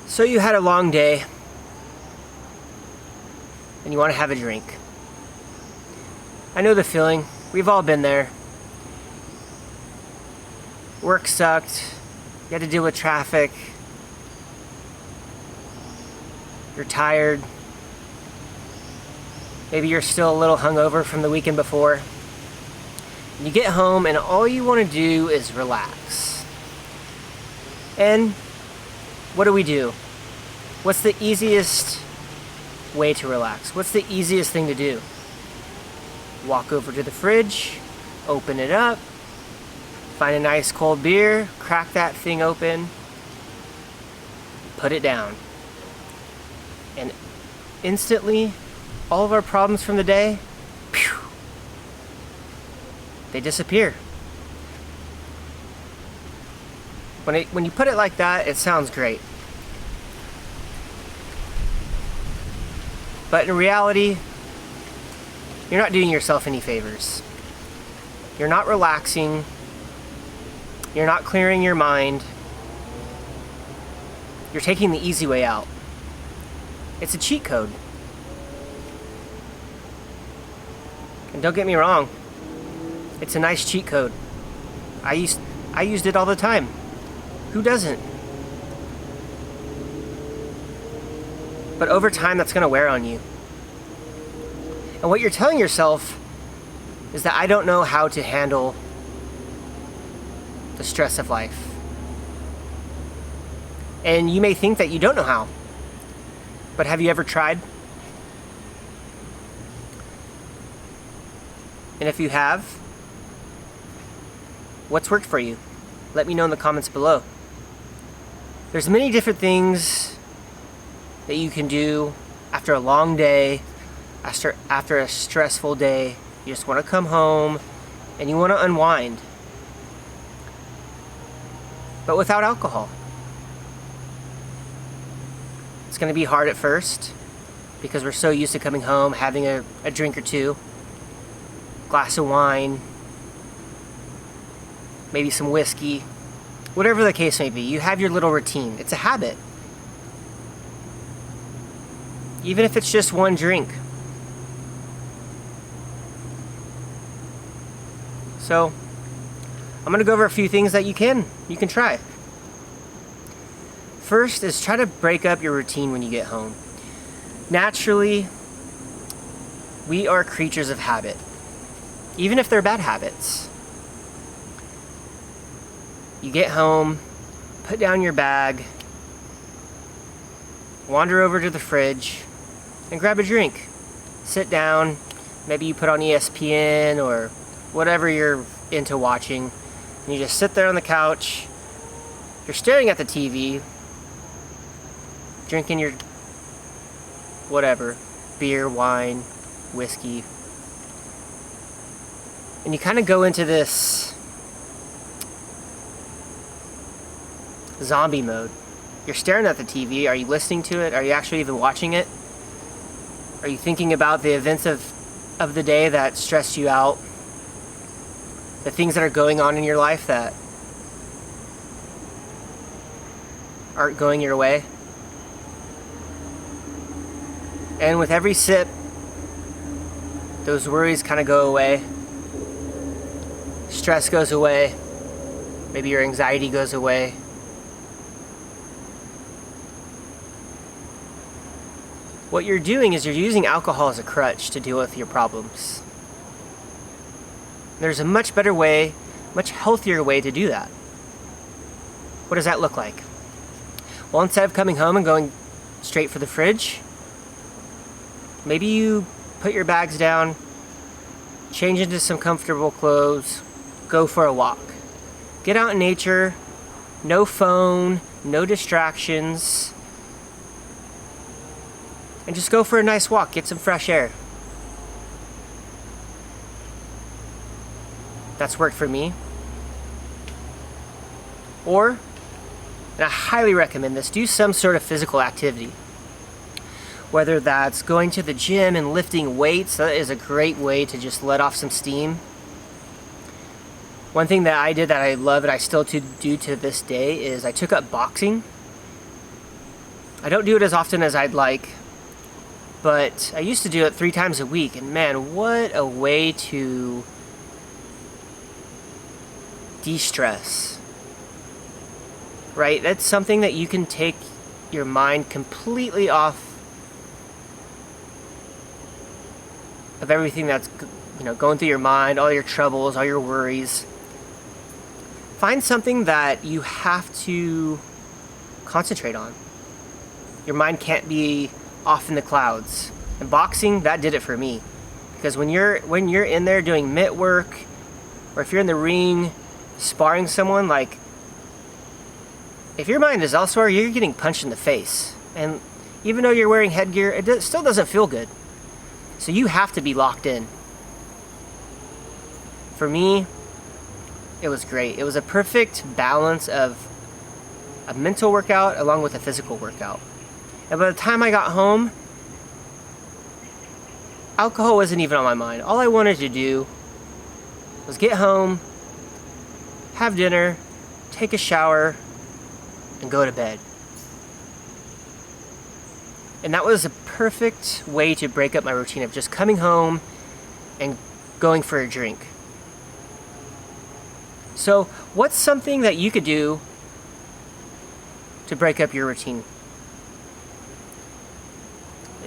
So you had a long day and you want to have a drink. I know the feeling. We've all been there. Work sucked. You had to deal with traffic. You're tired. Maybe you're still a little hungover from the weekend before. And you get home and all you want to do is relax. And what do? What's the easiest way to relax? What's the easiest thing to do? Walk over to the fridge, open it up, find a nice cold beer, crack that thing open, put it down. And instantly, all of our problems from the day, they disappear. When you put it like that, it sounds great. But in reality, you're not doing yourself any favors. You're not relaxing. You're not clearing your mind. You're taking the easy way out. It's a cheat code. And don't get me wrong, it's a nice cheat code. I used it all the time. Who doesn't? But over time, that's going to wear on you. And what you're telling yourself is that I don't know how to handle the stress of life. And you may think that you don't know how. But have you ever tried? And if you have, what's worked for you? Let me know in the comments below. There's many different things that you can do after a long day, after a stressful day. You just want to come home and you want to unwind. But without alcohol. It's going to be hard at first because we're so used to coming home, having a drink or two, glass of wine, maybe some whiskey, whatever the case may be. You have your little routine. It's a habit. Even if it's just one drink. So, I'm going to go over a few things that you can try. First is try to break up your routine when you get home. Naturally, we are creatures of habit, even if they're bad habits. You get home, put down your bag, wander over to the fridge, and grab a drink. Sit down, maybe you put on ESPN or whatever you're into watching, and you just sit there on the couch, you're staring at the TV, drinking your whatever, beer, wine, whiskey, and you kind of go into this zombie mode. You're staring at the TV. Are you listening to it? Are you actually even watching it? Are you thinking about the events of the day that stressed you out? The things that are going on in your life that aren't going your way? And with every sip, those worries kind of go away. Stress goes away. Maybe your anxiety goes away. What you're doing is you're using alcohol as a crutch to deal with your problems. There's a much better way, much healthier way to do that. What does that look like? Well, instead of coming home and going straight for the fridge, maybe you put your bags down, change into some comfortable clothes, go for a walk. Get out in nature, no phone, no distractions, and just go for a nice walk, get some fresh air. That's worked for me. Or, and I highly recommend this, do some sort of physical activity. Whether that's going to the gym and lifting weights, that is a great way to just let off some steam. One thing that I did that I love and I still do to this day is I took up boxing. I don't do it as often as I'd like, but I used to do it 3 times a week, and man, what a way to de-stress, right? That's something that you can take your mind completely off of everything that's, going through your mind, all your troubles, all your worries. Find something that you have to concentrate on. Your mind can't be off in the clouds. And boxing, that did it for me. Because when you're in there doing mitt work, or if you're in the ring sparring someone, like, if your mind is elsewhere, you're getting punched in the face. And even though you're wearing headgear, it still doesn't feel good. So you have to be locked in. For me, it was great. It was a perfect balance of a mental workout along with a physical workout. And by the time I got home, alcohol wasn't even on my mind. All I wanted to do was get home, have dinner, take a shower, and go to bed. And that was a perfect way to break up my routine of just coming home and going for a drink. So, what's something that you could do to break up your routine?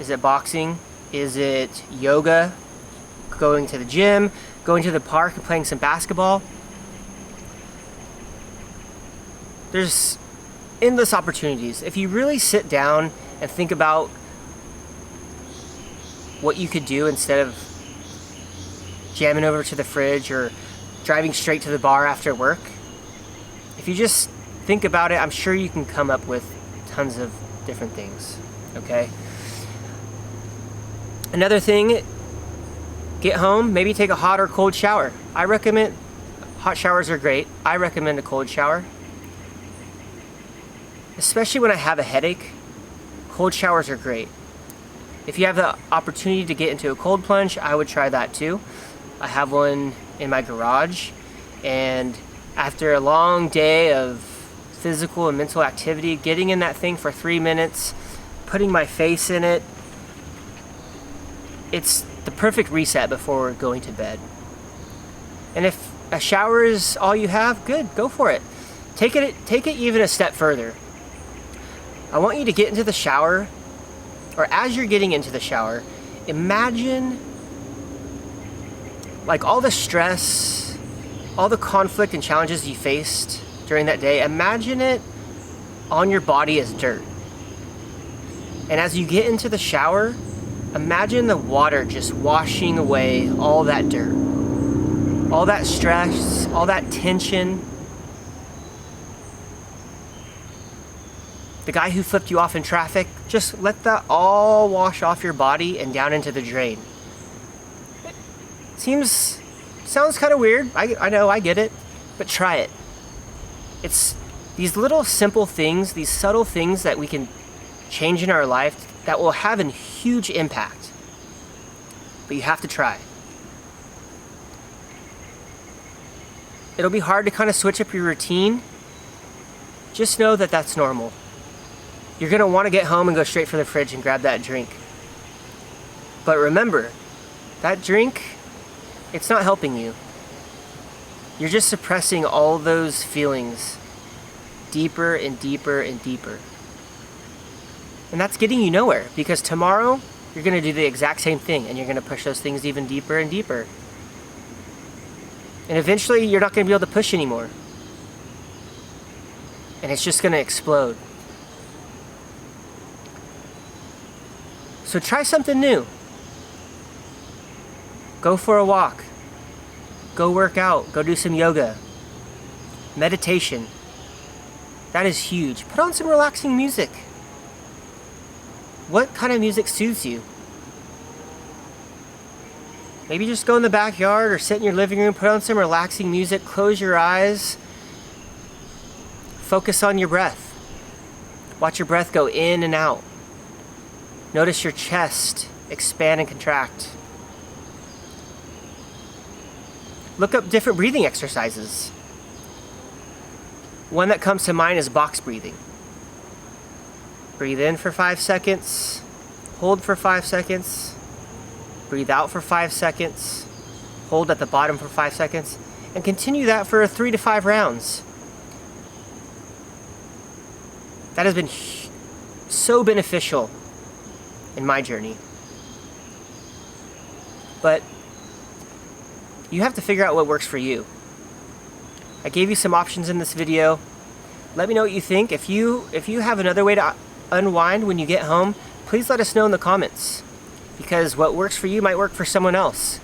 Is it boxing? Is it yoga? Going to the gym? Going to the park and playing some basketball? There's endless opportunities. If you really sit down and think about what you could do instead of jamming over to the fridge or driving straight to the bar after work, if you just think about it, I'm sure you can come up with tons of different things, okay? Another thing, get home, maybe take a hot or cold shower. I recommend, hot showers are great. I recommend a cold shower. Especially when I have a headache, cold showers are great. If you have the opportunity to get into a cold plunge, I would try that too. I have one in my garage, and after a long day of physical and mental activity, getting in that thing for 3 minutes, putting my face in it, it's the perfect reset before going to bed. And if a shower is all you have, good, go for it. Take it even a step further. I want you to get into the shower, or as you're getting into the shower, imagine like all the stress, all the conflict and challenges you faced during that day, imagine it on your body as dirt. And as you get into the shower, imagine the water just washing away all that dirt, all that stress, all that tension. The guy who flipped you off in traffic, just let that all wash off your body and down into the drain. Sounds kind of weird. I know, I get it, but try it. It's these little simple things, these subtle things that we can change in our life that will have a huge impact. But you have to try. It'll be hard to kind of switch up your routine. Just know that that's normal. You're going to want to get home and go straight for the fridge and grab that drink. But remember, that drink, it's not helping you. You're just suppressing all those feelings deeper and deeper and deeper. And that's getting you nowhere, because tomorrow you're going to do the exact same thing and you're going to push those things even deeper and deeper. And eventually you're not going to be able to push anymore. And it's just going to explode. So try something new. Go for a walk. Go work out. Go do some yoga. Meditation. That is huge. Put on some relaxing music. What kind of music soothes you? Maybe just go in the backyard or sit in your living room, put on some relaxing music, close your eyes, focus on your breath. Watch your breath go in and out. Notice your chest expand and contract. Look up different breathing exercises. One that comes to mind is box breathing. Breathe in for 5 seconds, hold for 5 seconds, breathe out for 5 seconds, hold at the bottom for 5 seconds, and continue that for 3 to 5 rounds. That has been so beneficial in my journey. But you have to figure out what works for you. I gave you some options in this video. Let me know what you think. If you have another way to unwind when you get home, please let us know in the comments, because what works for you might work for someone else,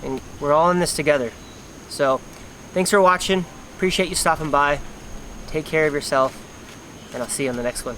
and we're all in this together. So thanks for watching. Appreciate you stopping by. Take care of yourself, and I'll see you on the next one.